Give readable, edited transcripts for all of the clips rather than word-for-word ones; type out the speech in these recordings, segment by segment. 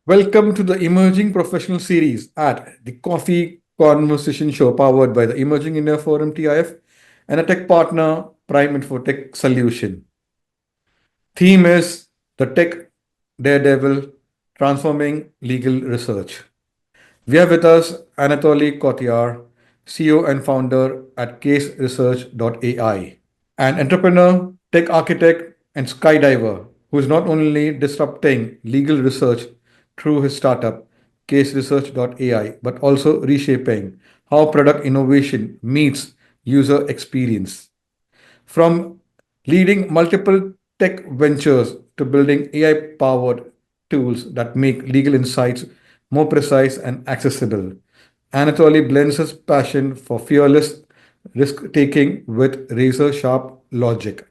Welcome to the Emerging Professional Series at the Coffee Conversation Show, powered by the Emerging India Forum TIF and a tech partner, Prime Infotech Solution. Theme is the Tech Daredevil Transforming Legal Research. We have with us Anatoly Kotlyar, CEO and founder at CaseResearch.AI, an entrepreneur, tech architect, and skydiver who is not only disrupting legal research through his startup, CaseResearch.AI, but also reshaping how product innovation meets user experience. From leading multiple tech ventures to building AI powered tools that make legal insights more precise and accessible, Anatoly blends his passion for fearless risk taking with razor sharp logic.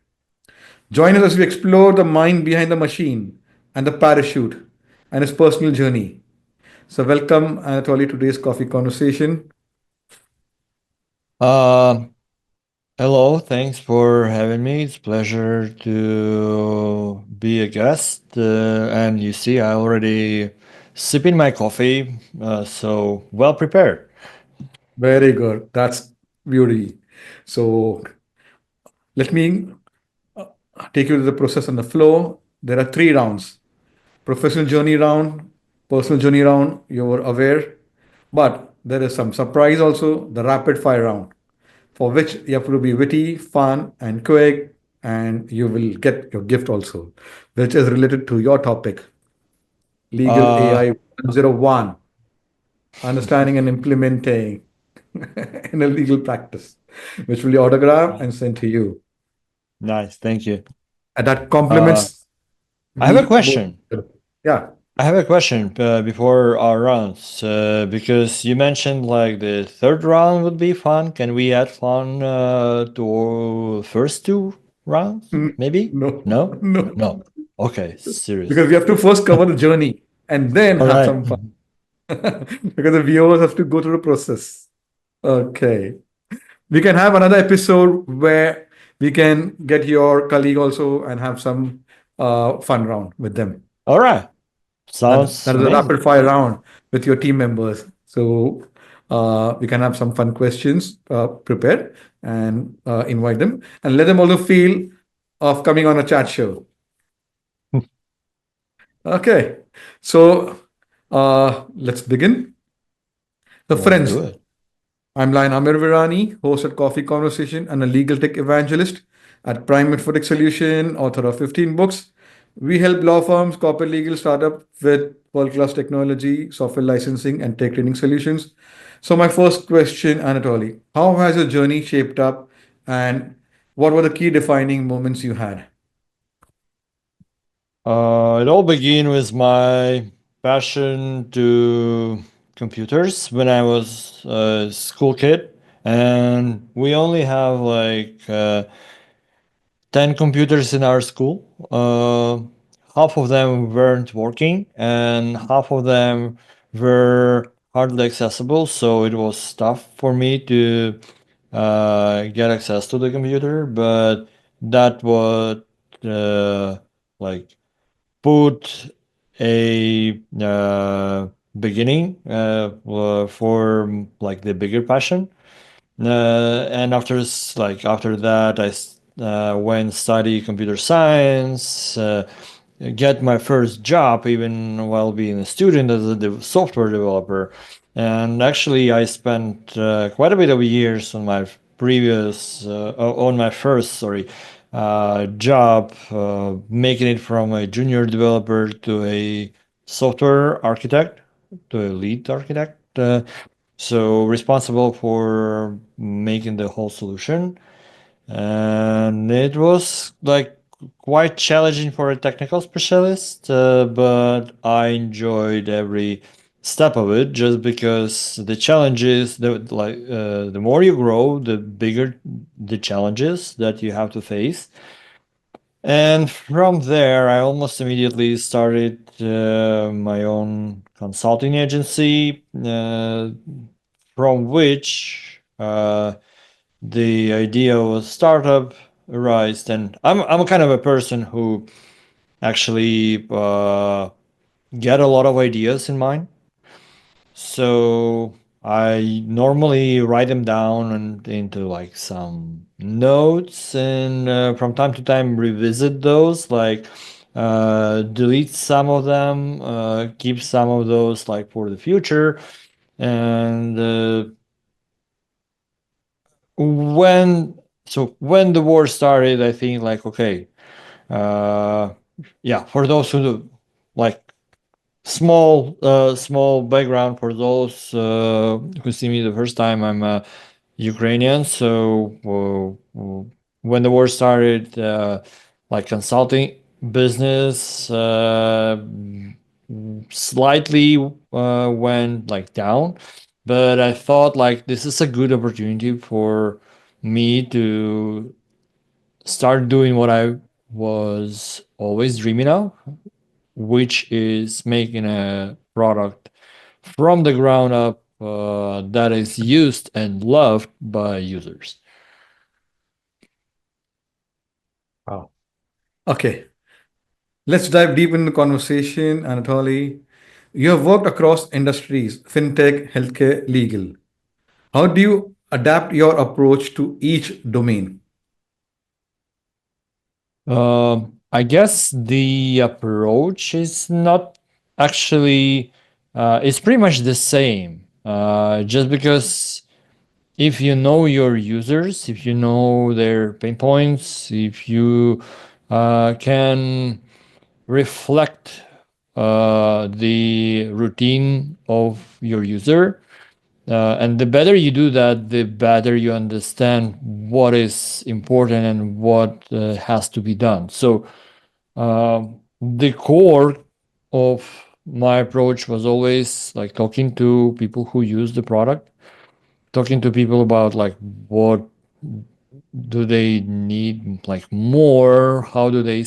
Join us as we explore the mind behind the machine and the parachute and his personal journey. So, welcome, Anatoly, to today's coffee conversation. Uh, Hello, thanks for having me. It's a pleasure to be a guest. And you see, I already sipping my coffee, so well prepared. Very good. That's beauty. So, let me take you to the process on the flow. There are three rounds: professional journey round, personal journey round, you were aware. But there is some surprise also, the rapid fire round, for which you have to be witty, fun, and quick, and you will get your gift also, which is related to your topic, legal Uh, AI 101, understanding and implementing in a legal practice, which will be autographed and sent to you. nice, thank you. And that Uh, complements I have a the both. question. Yeah. I have a question before our rounds, because you mentioned like the third round would be fun. Can we add fun to first two rounds? Maybe? No, No? no. No. Okay, serious. Because we have to first cover the journey and then All have right. some fun. Because the viewers have to go through the process. Okay. We can have another episode where we can get your colleague also and have some fun round with them. All right. That Sounds is a amazing. rapid fire round with your team members. So we can have some fun questions prepared and invite them and let them also feel of coming on a chat show. Okay. So let's begin. So Let's friends, do it. I'm Lion Amir Virani, host at Coffee Conversation and a legal tech evangelist at Prime Infotech Solution, author of 15 books. We help law firms, corporate legal startup with world-class technology, software licensing, and tech training solutions. So my first question, Anatoly, how has your journey shaped up and what were the key defining moments you had? It all began with my passion to computers when I was a school kid, and we only have like 10 computers in our school. Half of them weren't working, and half of them were hardly accessible. So it was tough for me to get access to the computer. But that would like put a beginning for like the bigger passion. And after that, I went study computer science, get my first job even while being a student as a software developer. And actually, I spent quite a bit of years on my first, sorry, job, making it from a junior developer to a software architect, to a lead architect. So responsible for making the whole solution. And it was like quite challenging for a technical specialist, but I enjoyed every step of it just because the challenges, the more you grow, the bigger the challenges that you have to face. And from there, I almost immediately started my own consulting agency, from which the idea of a startup arose. And I'm kind of a person who actually get a lot of ideas in mind. So I normally write them down and into like some notes, and from time to time revisit those, like delete some of them, keep some of those like for the future. And when when the war started, I think like, okay, uh, yeah, for those who like, small background for those who see me the first time. I'm a Ukrainian, so when the war started, like consulting business slightly went like down, but I thought like this is a good opportunity for me to start doing what I was always dreaming of, which is making a product from the ground up that is used and loved by users. Wow. Okay, let's dive deep into the conversation, Anatoly. You have worked across industries, fintech, healthcare, legal. How do you adapt your approach to each domain? I guess the approach is not actually, it's pretty much the same. Just because if you know your users, if you know their pain points, if you can reflect the routine of your user. And the better you do that, the better you understand what is important and what has to be done. So, the core of my approach was always like talking to people who use the product, talking to people about like what do they need like more, how do they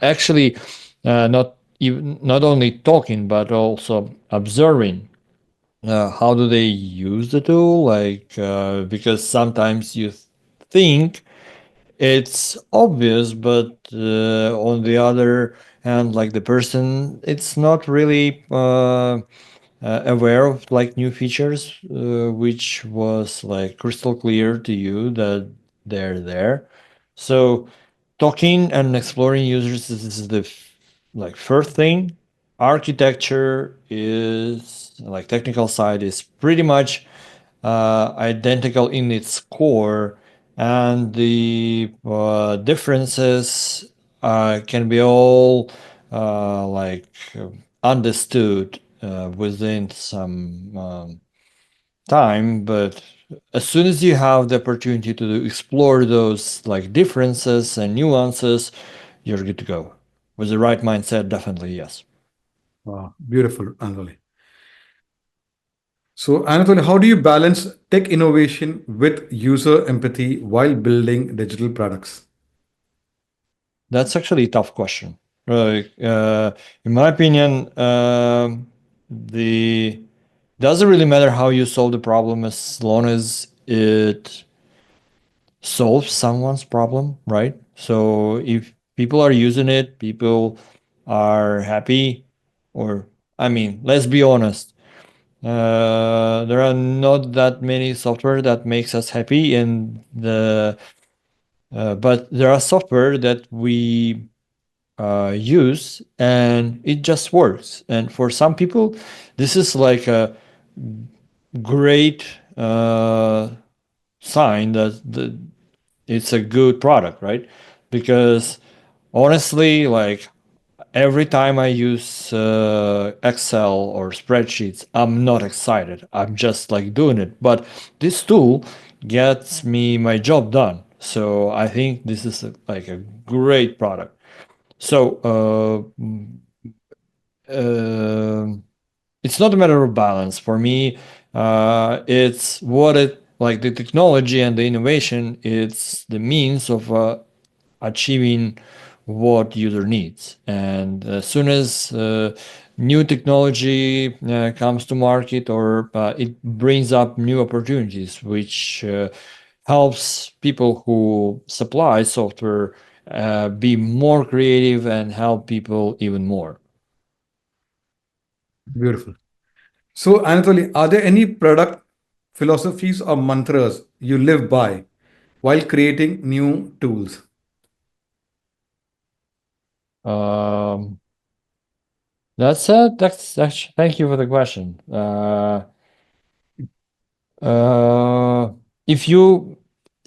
actually not only talking but also observing how do they use the tool, like because sometimes you think it's obvious, but on the other hand, like the person it's not really aware of like new features, which was like crystal clear to you that they're there. So talking and exploring users is the like first thing. Architecture is like technical side is pretty much identical in its core, and the differences can be all like understood within some time. But as soon as you have the opportunity to explore those like differences and nuances, you're good to go. With the right mindset, definitely yes. Wow, beautiful, Anatoly. So, Anatoly, how do you balance tech innovation with user empathy while building digital products? That's actually a tough question. Right. In my opinion, the doesn't really matter how you solve the problem as long as it solves someone's problem, right? So if people are using it, people are happy, or I mean, let's be honest. There are not that many software that makes us happy, and but there are software that we use and it just works. And for some people, this is like a great sign that it's a good product, right? Because honestly, like every time I use Excel or spreadsheets, I'm not excited. I'm just like doing it. But this tool gets me my job done. So I think this is like a great product. So it's not a matter of balance for me. It's what it like the technology and the innovation. It's the means of achieving what user needs. And as soon as new technology comes to market, or it brings up new opportunities, which helps people who supply software be more creative and help people even more. Beautiful. So, Anatoly, are there any product philosophies or mantras you live by while creating new tools? Um, that's thank you for the question. Uh, if you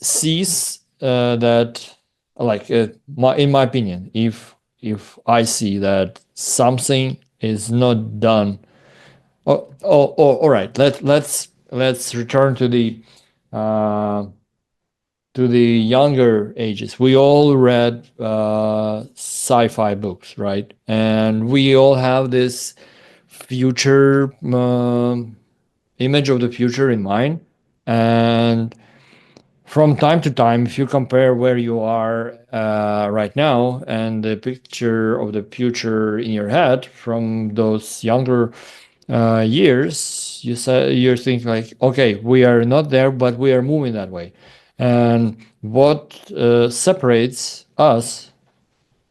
sees that, like, in my opinion, if I see that something is not done, all right, let's return uh, to the younger ages. We all read sci-fi books, right? And we all have this future image of the future in mind. And from time to time, if you compare where you are right now and the picture of the future in your head from those younger years, you think like, okay, we are not there, but we are moving that way. And what separates us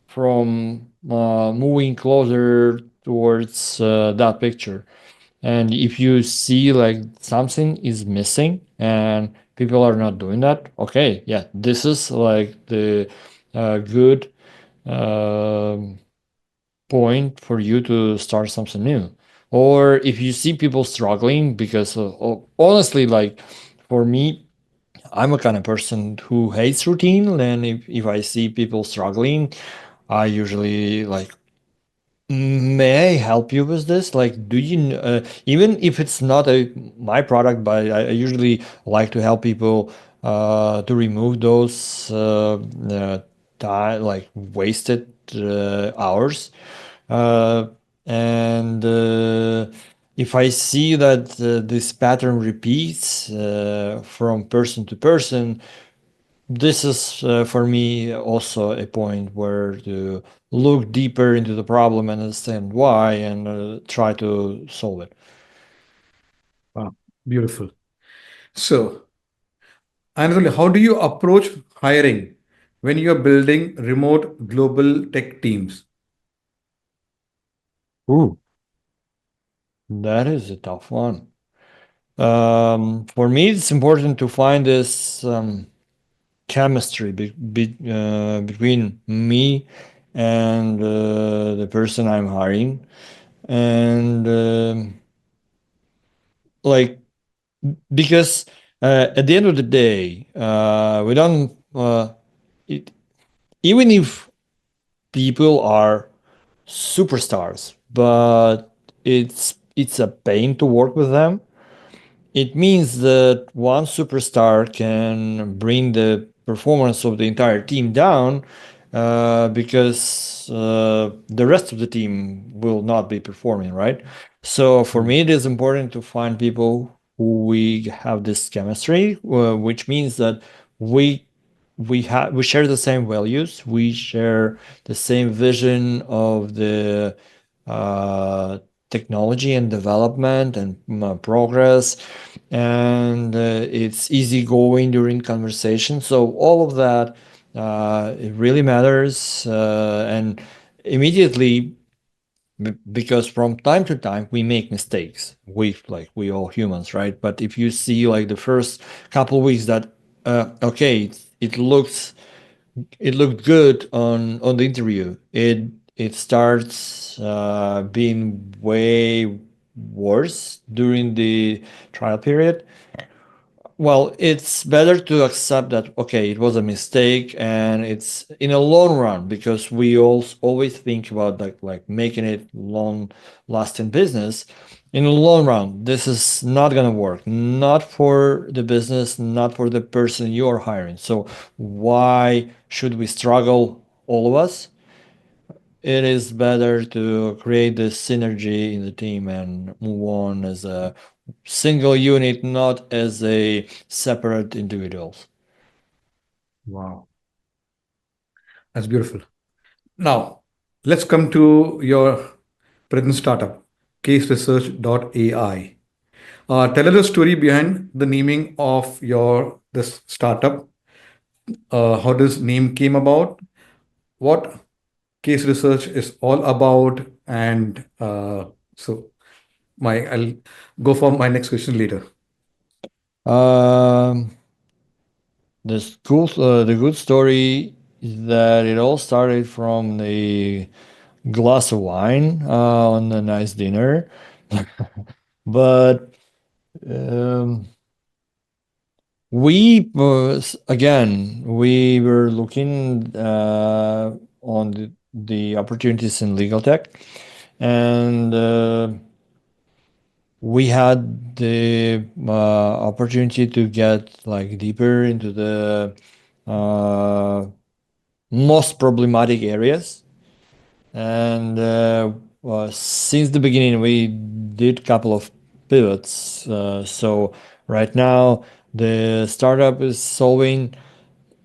from moving closer towards that picture? And if you see like something is missing and people are not doing that, okay, yeah, this is like the good um point for you to start something new. Or if you see people struggling, because honestly, like for me, I'm a kind of person who hates routine. And if I see people struggling, I usually like, may I help you with this? Like, do you, even if it's not my product, but I usually like to help people to remove those time, like wasted hours. Uh, and if I see that this pattern repeats from person to person, this is for me also a point where to look deeper into the problem and understand why and try to solve it. Wow, beautiful. So, Anatoly, how do you approach hiring when you are building remote global tech teams? Ooh, that is a tough one. For me, it's important to find this chemistry between me and the person I'm hiring. And like, because at the end of the day, we don't, it, even if people are superstars, but it's a pain to work with them. It means that one superstar can bring the performance of the entire team down because the rest of the team will not be performing, right? So for Mm. me, it is important to find people who we have this chemistry, which means that we we share the same values, we share the same vision of the uh, technology and development and progress, and it's easygoing during conversation. So all of that it really matters, and immediately because from time to time we make mistakes. We all humans, right? But if you see like the first couple weeks that okay, it looked good on the interview. It starts being way worse during the trial period. Well, it's better to accept that, okay, it was a mistake, and it's in a long run, because we always think about like making it long lasting business. In the long run, this is not gonna work, not for the business, not for the person you're hiring. So why should we struggle, all of us? It is better to create this synergy in the team and move on as a single unit, not as a separate individuals. Wow, that's beautiful. Now, let's come to your present startup, CaseResearch.AI. Tell us the story behind the naming of your this startup. How this name came about? What case research is all about? And so, I'll go for my next question later. Um, the good story is that it all started from the glass of wine on a nice dinner, but um, we was again we were looking on the opportunities in legal tech, and we had the opportunity to get like deeper into the uh, most problematic areas, and since the beginning we did couple of pivots. So right now the startup is solving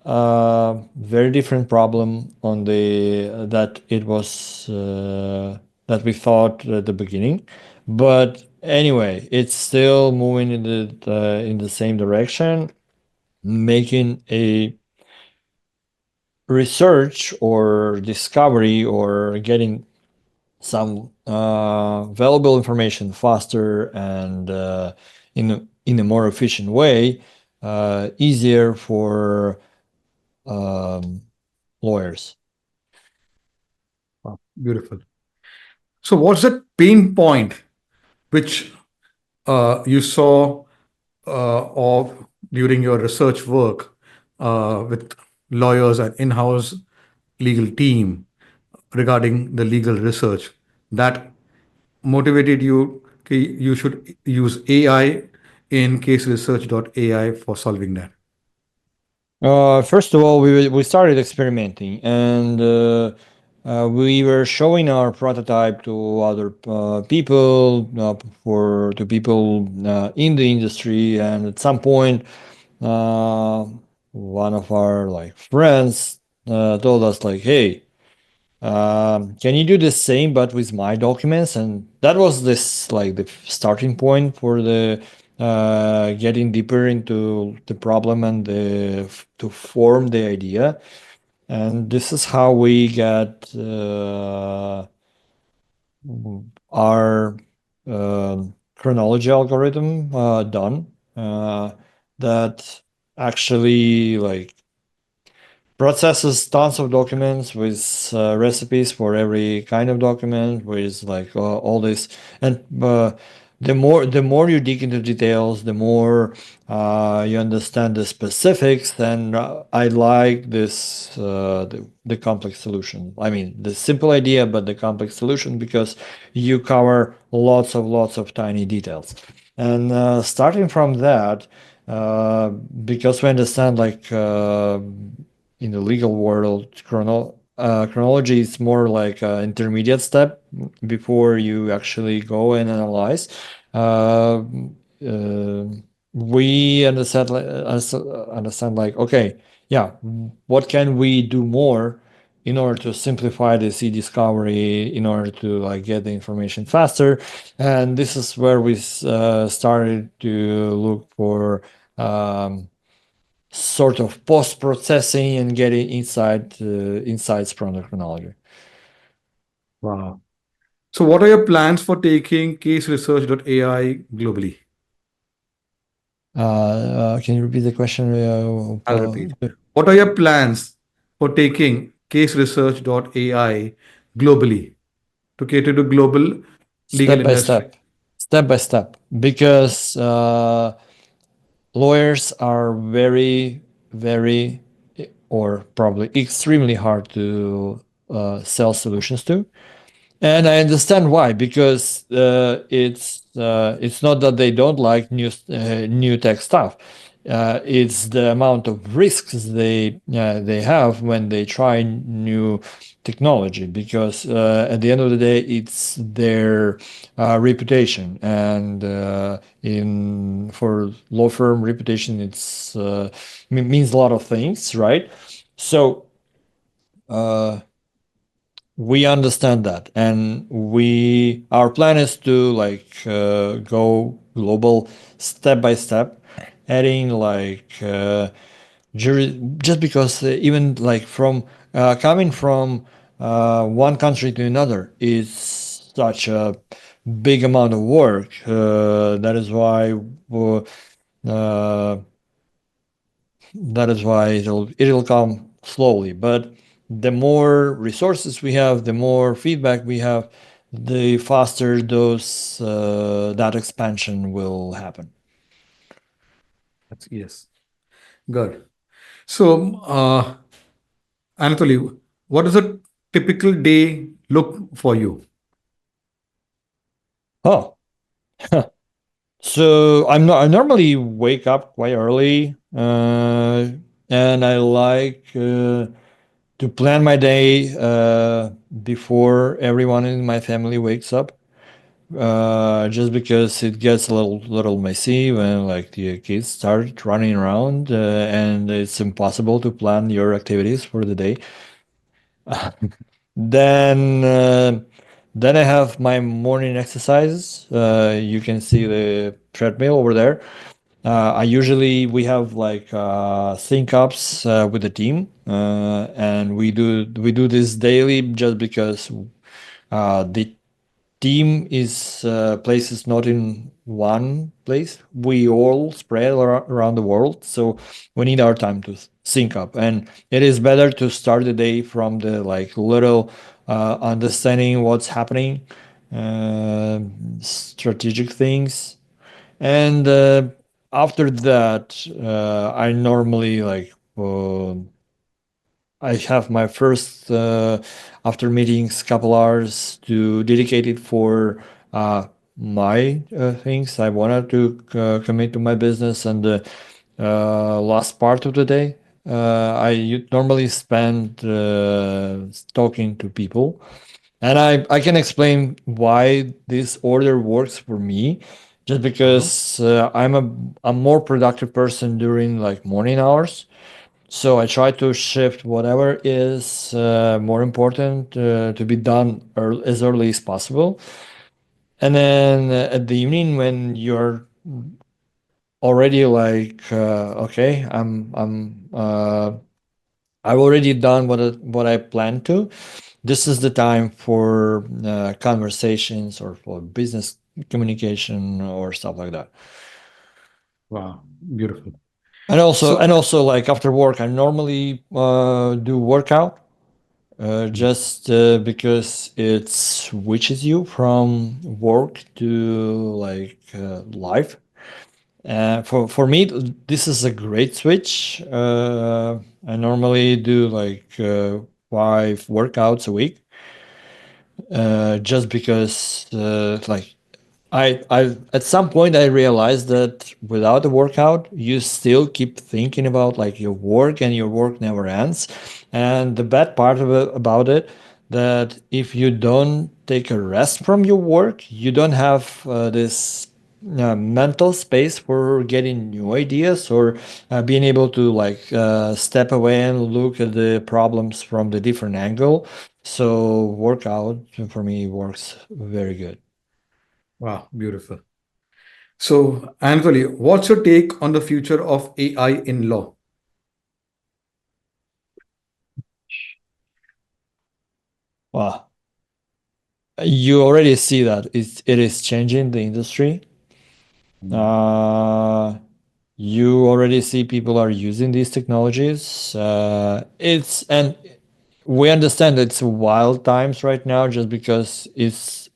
very different problem on the that it was that we thought at the beginning, but anyway, it's still moving in the same direction, making a research or discovery or getting some valuable information faster and in a more efficient way, easier for um, lawyers. Wow, beautiful. So, what's that pain point which you saw or during your research work with lawyers and in-house legal team regarding the legal research that motivated you? Okay, you should use AI in CaseResearch.AI for solving that. First of all, we started experimenting, and we were showing our prototype to other people, for to people in the industry, and at some point, uh, one of our like friends told us like, "Hey, can you do the same but with my documents?" And that was this like the starting point for the getting deeper into the problem and to form the idea. And this is how we got our chronology algorithm done. That actually like processes tons of documents with recipes for every kind of document with like all this. And the more you dig into details, the more you understand the specifics. And I like this the complex solution. I mean the simple idea but the complex solution, because you cover lots of tiny details. And starting from that, because we understand like in the legal world, chronology is more like an intermediate step before you actually go and analyze. Uh, uh, we understand like, okay, yeah, what can we do more in order to simplify this e-discovery, in order to like get the information faster. And this is where we started to look for sort of post-processing and getting insights from the chronology. Wow. So, what are your plans for taking CaseResearch.AI globally? Can you repeat the question? I'll repeat. What are your plans for taking CaseResearch.AI globally to cater to global legal Step by industry? step, step by step, because lawyers are very, or probably extremely hard to sell solutions to. And I understand why, because it's not that they don't like new tech stuff. It's the amount of risks they have when they try new technology, because at the end of the day, it's their reputation, and in for law firm reputation, it's means a lot of things, right? So. We understand that, and our plan is to like go global step by step, adding like just because even like from coming from one country to another is such a big amount of work. That is why uh, it'll come slowly. But the more resources we have, the more feedback we have, the faster that expansion will happen. Yes. Good. So, Anatoly, what does a typical day look for you? Oh, so I normally wake up quite early, and I like to plan my day before everyone in my family wakes up. Just because it gets a little messy when like the kids start running around, and it's impossible to plan your activities for the day. Then then I have my morning exercises. You can see the treadmill over there. I usually we have like sync ups with the team, and we do this daily just because the team is places not in one place. We all spread around the world, so we need our time to sync up. And it is better to start the day from the like little understanding what's happening, uh, strategic things, and after that, I normally like. I have my first after meetings couple hours to dedicate it for my things I wanted to commit to my business, and the last part of the day normally spend talking to people, and I can explain why this order works for me, just Uh-huh. because I'm more productive person during like morning hours, so I try to shift whatever is more important to be done as early as possible. And then at the evening, when you're already like, okay, I've already done what I planned to. This is the time for conversations or for business communication or stuff like that. Wow, beautiful. And So, also like after work, I normally do workout. Just because it switches you from work to like life. For me, this is a great switch. I normally do like 5 workouts a week, just because like I at some point I realized that without a workout, you still keep thinking about like your work, and your work never ends. And the bad part about it, that if you don't take a rest from your work, you don't have this mental space for getting new ideas, or being able to like step away and look at the problems from the different angle. So workout for me works very good. wow, beautiful. So, Anatoly, what's your take on the future of AI in law? Wow. You already see that it is changing the industry. Mm. Uh, you already see people are using these technologies. And we understand it's wild times right now, just because it's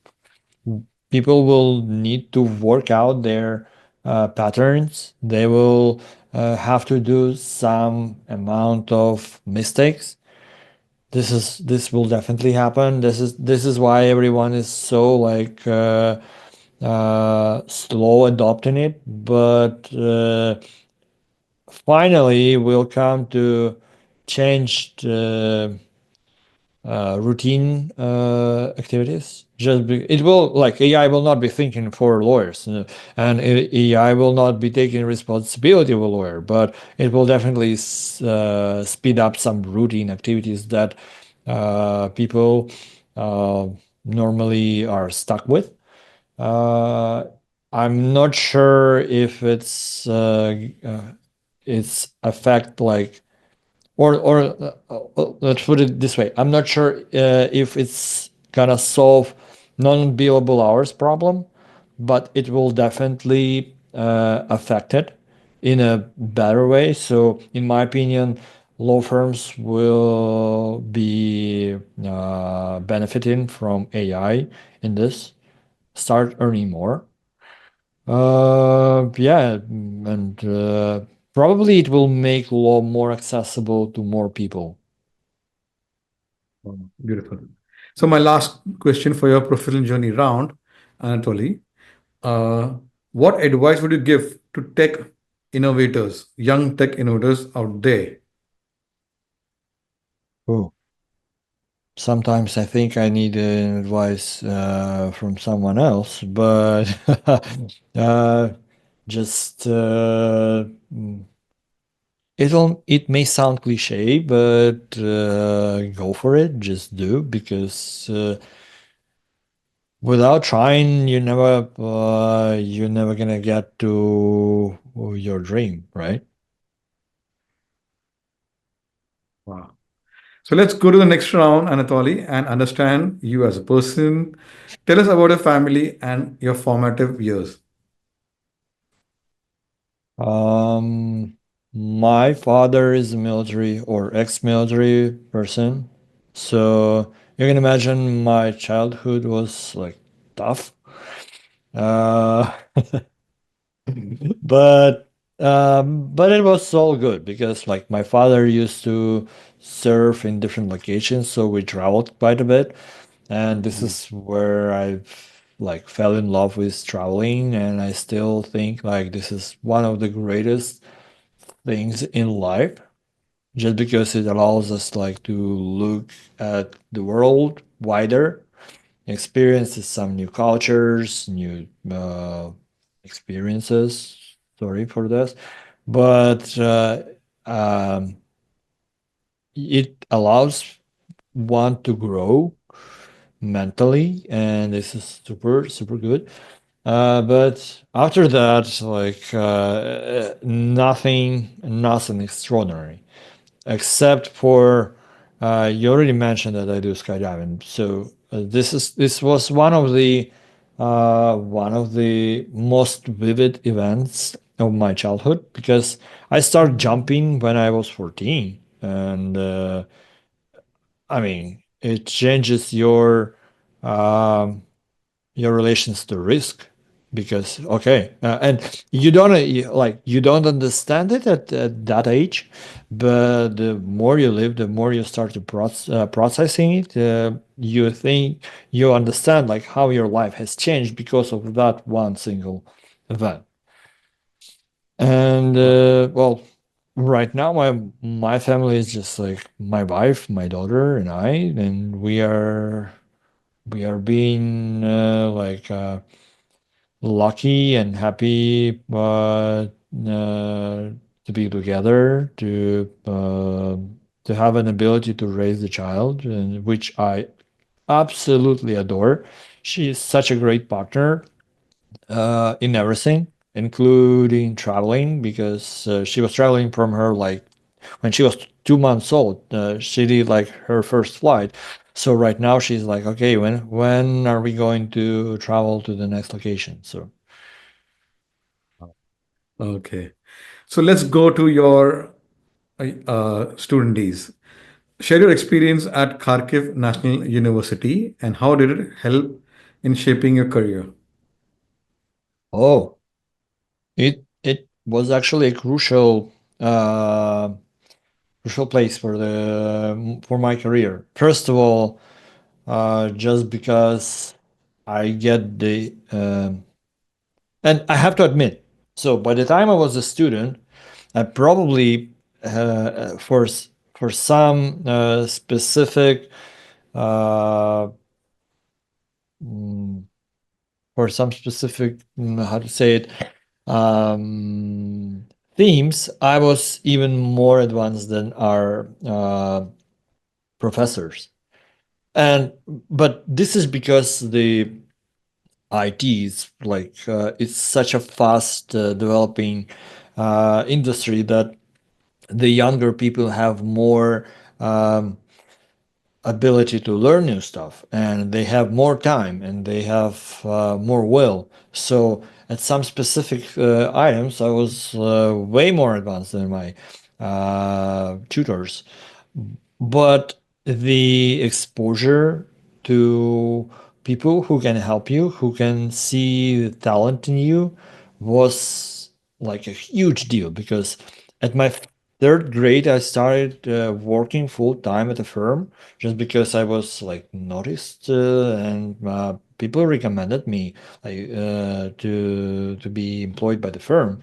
people will need to work out their patterns. They will have to do some amount of mistakes. This will definitely happen. This is why everyone is so like slow adopting it, but finally we'll come to change the routine activities. It will like AI will not be thinking for lawyers, and AI will not be taking responsibility of a lawyer, but it will definitely speed up some routine activities that people uh, normally are stuck with. Uh, I'm not sure if it's affect like or let's put it this way. I'm not sure if it's gonna solve non-billable hours problem, but it will definitely affect it in a better way. So, in my opinion, law firms will be benefiting from AI in this, start earning more. Yeah, and probably it will make law more accessible to more people. Oh, beautiful. So my last question for your professional journey round, Anatoly, uh, what advice would you give to tech innovators, young tech innovators out there? Oh, sometimes I think I need advice from someone else, but uh, just it may sound cliche, but go for it. Just do because without trying, you're never gonna get to your dream, right? Wow. So let's go to the next round, Anatoly, and understand you as a person. Tell us about your family and your formative years. Um, my father is a military or ex-military person, so you can imagine my childhood was like tough. Uh, but but it was all good because like my father used to serve in different locations, so we traveled quite a bit, and this Mm. is where I like fell in love with traveling, and I still think like this is one of the greatest things in life just because it allows us like to look at the world wider, experiences some new cultures, new experiences. Sorry for this, but um, it allows one to grow mentally, and this is super good. But after that, like nothing extraordinary, except for you already mentioned that I do skydiving. So this was one of the most vivid events of my childhood because I started jumping when I was 14, and I mean it changes your relations to risk because okay and you don't understand it at that age, but the more you live, the more you start to processing it, you think you understand like how your life has changed because of that one single event. And well, right now my family is just like my wife, my daughter, and I, and we are being lucky and happy to be together, to have an ability to raise the child, and which I absolutely adore. She is such a great partner in everything, including traveling, because she was traveling from her like when she was 2 months old. She did like her first flight. So right now she's like, okay, when are we going to travel to the next location? So Okay. So let's go to your student days. Share your experience at Kharkiv National University and how did it help in shaping your career? oh, it was actually a crucial place for my career. First of all, just because I get the and I have to admit, so by the time I was a student, I probably for some specific uh, mm, how to say it themes, I was even more advanced than our professors. And but this is because the IT is like it's such a fast developing industry that the younger people have more um, ability to learn new stuff, and they have more time, and they have more will. So at some specific items, I was way more advanced than my tutors. But the exposure to people who can help you, who can see the talent in you, was like a huge deal, because at my third grade, I started working full time at a firm just because I was like noticed, and people recommended me to be employed by the firm.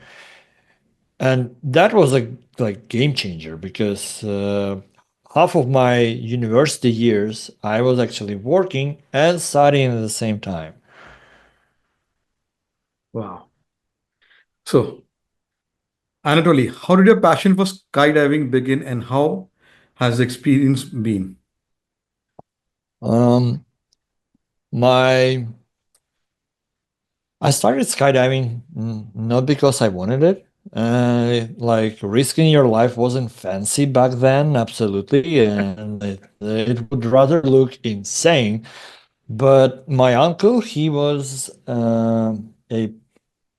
And that was a like game changer, because half of my university years I was actually working and studying at the same time. Wow. So, Anatoly, how did your passion for skydiving begin and how has the experience been? Um, my I started skydiving not because I wanted it. Like risking your life wasn't fancy back then, absolutely, and it would rather look insane. But my uncle, he was a,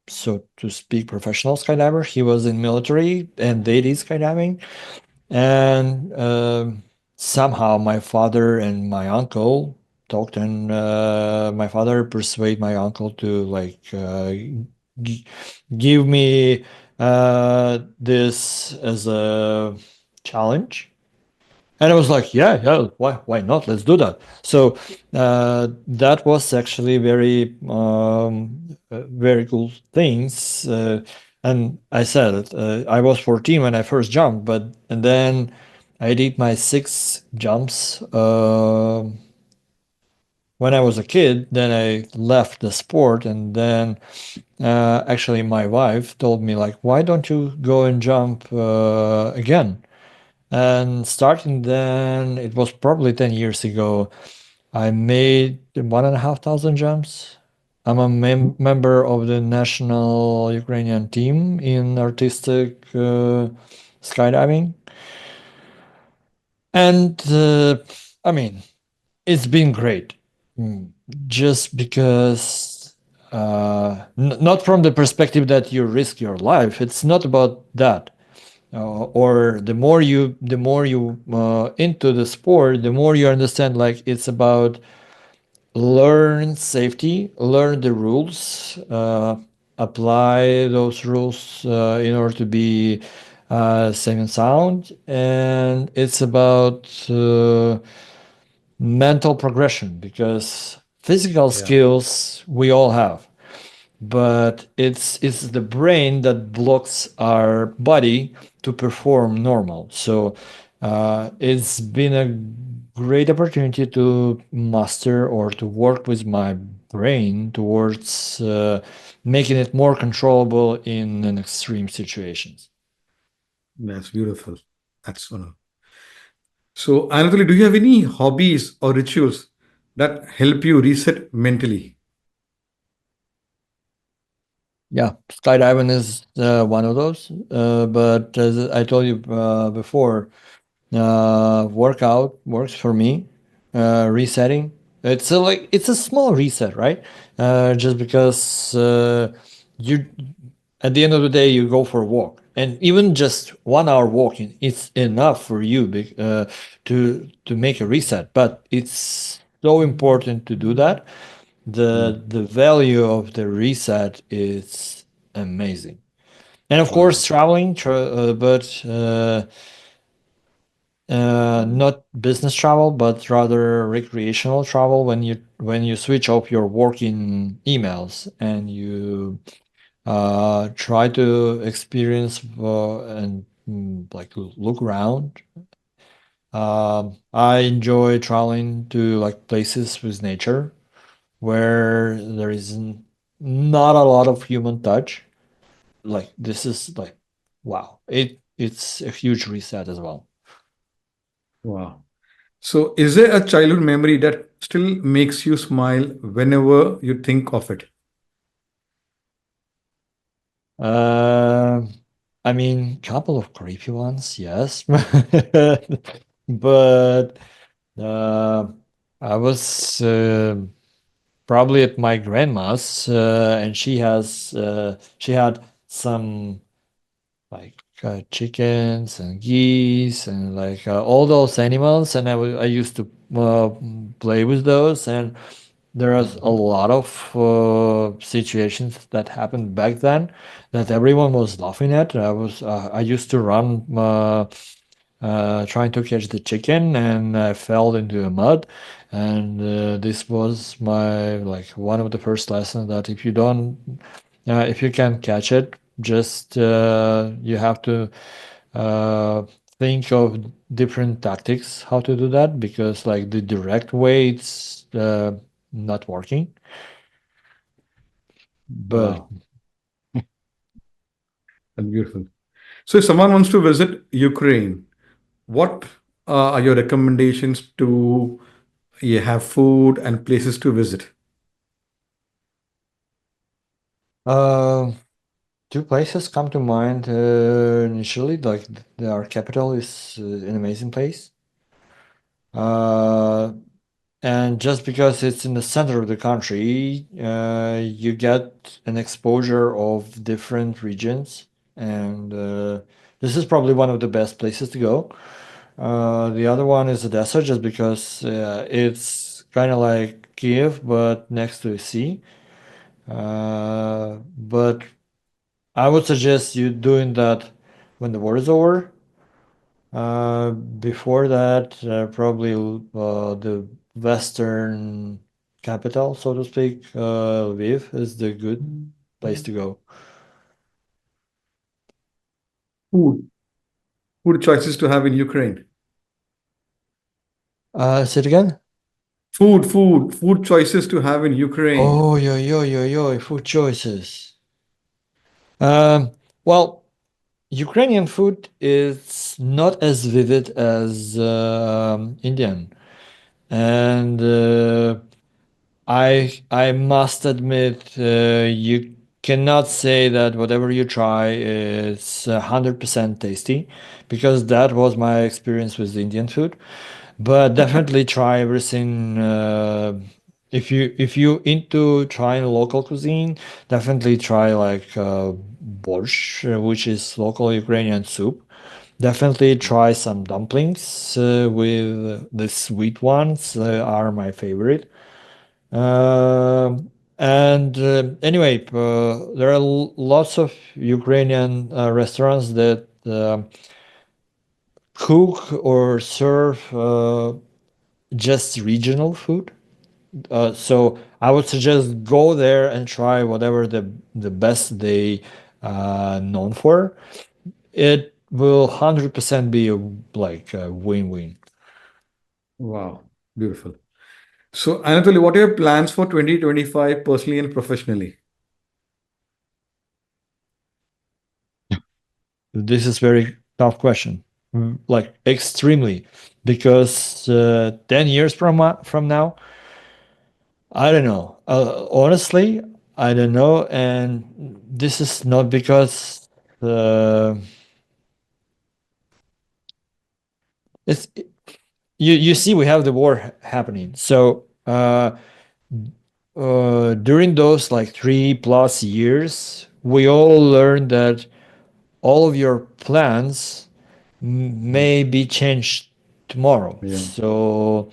so to speak, professional skydiver. He was in military and they did skydiving. And somehow my father and my uncle talked, and my father persuaded my uncle to like g- give me this as a challenge. And I was like, yeah, yeah, why not? Let's do that. So that was actually very cool things. And I said it, I was 14 when I first jumped, but and then I did my six jumps when I was a kid. Then I left the sport, and then actually my wife told me like, why don't you go and jump again? And starting then, it was probably 10 years ago, I made 1,500 jumps. I'm a member of the national Ukrainian team in artistic skydiving. And I mean, it's been great. Mm, Just because, not from the perspective that you risk your life, it's not about that. Or the more you into the sport, the more you understand like it's about learn safety, learn the rules, apply those rules in order to be safe and sound, and it's about mental progression, because physical Yeah. skills we all have, but it's the brain that blocks our body to perform normal. So it's been a great opportunity to master or to work with my brain towards making it more controllable in an extreme situations. That's beautiful. That's one. So, Anatoly, do you have any hobbies or rituals that help you reset mentally? Yeah, skydiving is one of those. But as I told you before, workout works for me. Resetting. It's a small reset, right? Just because you at the end of the day you go for a walk, and even just 1 hour walking, it's enough for you to make a reset. But it's so important to do that. Mm. The value of the reset is amazing. And of course, Wow. traveling, but not business travel, but rather recreational travel, when you switch off your working emails and you try to experience and like look around. I enjoy traveling to like places with nature where there is not a lot of human touch. Like this is like wow, it's a huge reset as well. Wow. So, is there a childhood memory that still makes you smile whenever you think of it? Uh, I mean, couple of creepy ones, yes, but Uh, I was probably at my grandma's, and she had some like chickens and geese and like all those animals, and I used to play with those, and there was a lot of situations that happened back then that everyone was laughing at. I used to run trying to catch the chicken, and I fell into the mud. And this was my like one of the first lessons that if you can catch it, just you have to uh, think of different tactics how to do that, because like the direct way it's not working. But Wow, that's beautiful. So, if someone wants to visit Ukraine, what are your recommendations to have food and places to visit? uh, two places come to mind initially. Like our capital is an amazing place. Uh, and just because it's in the center of the country, you get an exposure of different regions, and this is probably one of the best places to go. The other one is Odessa, just because it's kind of like Kiev, but next to the sea. But I would suggest you doing that when the war is over. Before that, probably the Western capital, so to speak, Lviv is the good place to go. Food, food choices to have in Ukraine. Say it again? Food choices to have in Ukraine. Oh, yo, yo, yo, yo, food choices. Um, well, Ukrainian food is not as vivid as Indian, and I must admit, you cannot say that whatever you try is 100% tasty, because that was my experience with Indian food. But definitely try everything. If you into trying local cuisine, definitely try like borscht, which is local Ukrainian soup. Definitely try some dumplings with the sweet ones are my favorite. And anyway, there are lots of Ukrainian restaurants that cook or serve just regional food. So I would suggest go there and try whatever the best they known for. It will 100% be like a win-win. Wow, beautiful. So, Anatoly, what are your plans for 2025 personally and professionally? This is very tough question. Like extremely, because 10 years from now, I don't know. Honestly, I don't know, and this is not because uh, it's you see we have the war happening. So during those like 3+ years, we all learned that all of your plans may be changed tomorrow. Yeah, So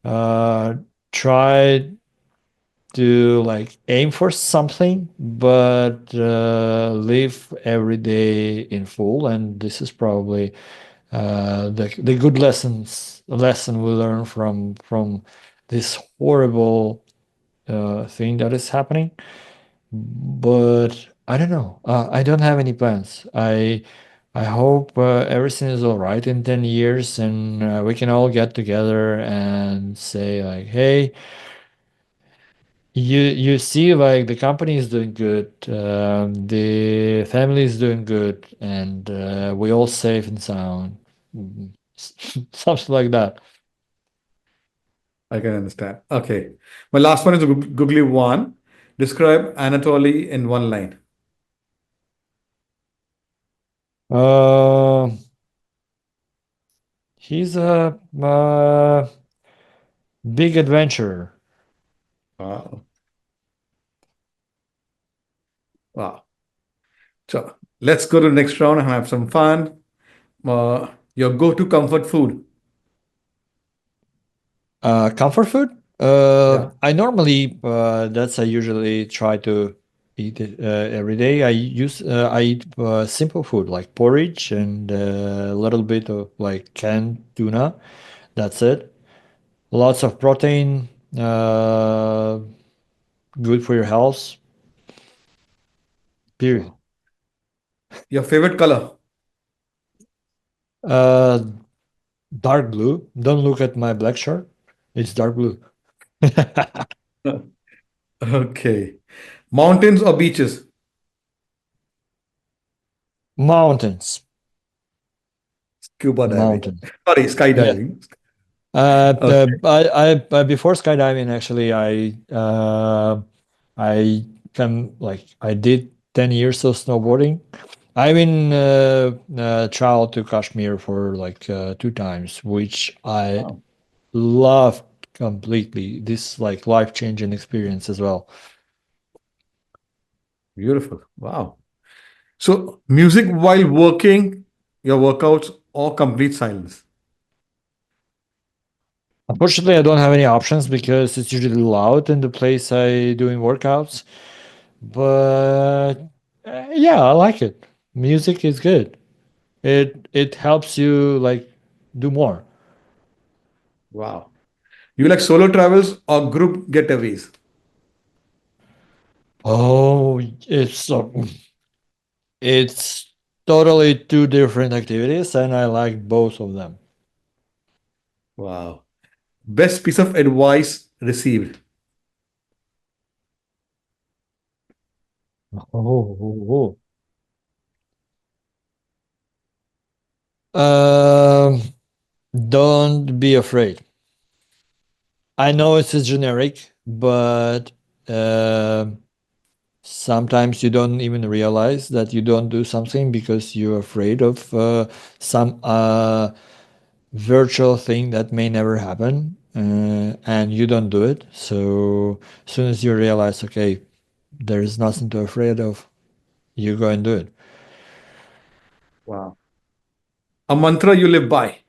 uh, try to like aim for something, but live every day in full. And this is probably the good lesson we learn from this horrible thing that is happening. But I don't know. I don't have any plans. I hope everything is all right in 10 years, and we can all get together and say like, hey, you see like the company is doing good, the family is doing good, and we all safe and sound. Mm, Something like that. I can understand. Okay. My last one is a googly one. Describe Anatoly in one line. Uh, he's a Big adventure. Wow. Wow. So let's go to the next round and have some fun. Your go-to comfort food. Comfort food? Yeah. I normally I usually try to eat it every day. I eat simple food like porridge and a little bit of like canned tuna. That's it. Lots of protein, good for your health. Period. Wow. Your favorite color. Uh, Dark blue. Don't look at my black shirt. It's dark blue. Okay. Mountains or beaches? Mountains. Scuba diving. Mountains. Sorry, Yeah. skydiving. Okay. Before skydiving, actually, I can like I did 10 years of snowboarding. I've been traveled to Kashmir for like 2 times, which I Wow. loved completely. This like life-changing experience as well. Beautiful. Wow. So, music while working, your workouts, or complete silence? Unfortunately, I don't have any options because it's usually loud in the place I doing workouts. But yeah, I like it. Music is good. It helps you like do more. Wow. You like solo travels or group getaways? Oh, it's totally two different activities, and I like both of them. Wow. Best piece of advice received? Oh, Um, don't be afraid. I know it's a generic, but um sometimes you don't even realize that you don't do something because you're afraid of some virtual thing that may never happen, and you don't do it. So as soon as you realize, okay, there is nothing to afraid of, you go and do it. Wow. A mantra you live by?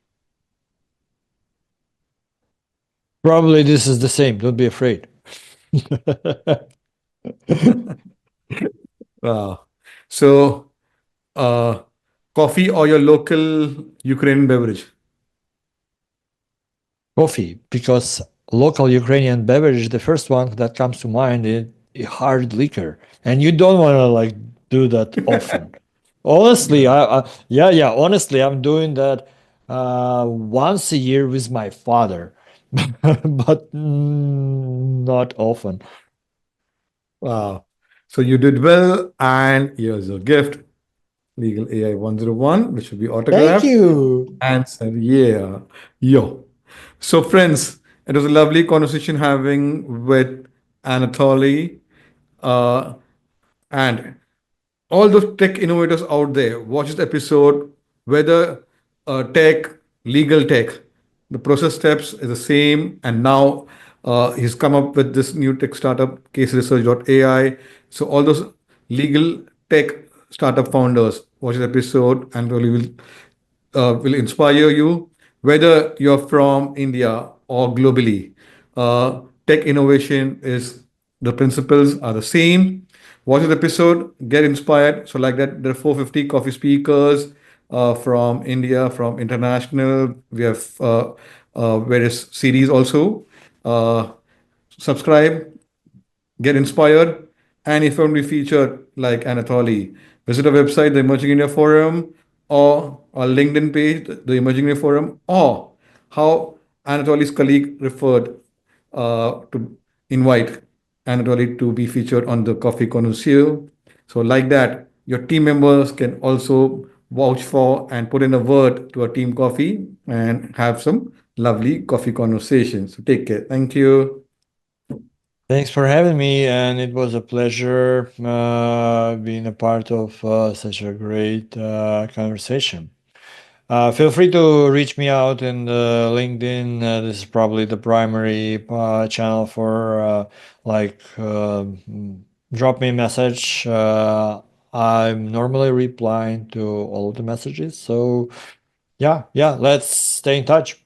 Probably this is the same. Don't be afraid. Wow. So, uh, coffee or your local Ukrainian beverage? Coffee, because local Ukrainian beverage, the first one that comes to mind is a hard liquor, and you don't want to like do that often. Honestly, No. yeah. Honestly, I'm doing that once a year with my father, but not often. Wow. So you did well, and here's a gift. Legal AI 101, which will be Thank autographed. you. Answer, yeah. Yo. So, friends, it was a lovely conversation having with Anatoly. Uh, and all those tech innovators out there, watch this episode, whether tech, legal tech, the process steps is the same. And now he's come up with this new tech startup, CaseResearch.AI. So all those legal tech startup founders, watch this episode and really will inspire you, whether you're from India or globally. Tech innovation is the principles are the same. Watch the episode, get inspired. So, like that, there are 450 coffee speakers from India, from international. We have various series also. Uh, Subscribe, get inspired, and if you want to be featured like Anatoly, visit our website, the Emerging India Forum, or our LinkedIn page, the Emerging India Forum, or how Anatoly's colleague referred to invite Anatoly to be featured on the Coffee Connoisseur. So, like that, your team members can also vouch for and put in a word to a team coffee and have some lovely coffee conversations. So, take care. Thank you. Thanks for having me, and it was a pleasure being a part of such a great conversation. Feel free to reach me out in the LinkedIn. This is probably the primary channel for drop me a message. I'm normally replying to all of the messages. So yeah, let's stay in touch.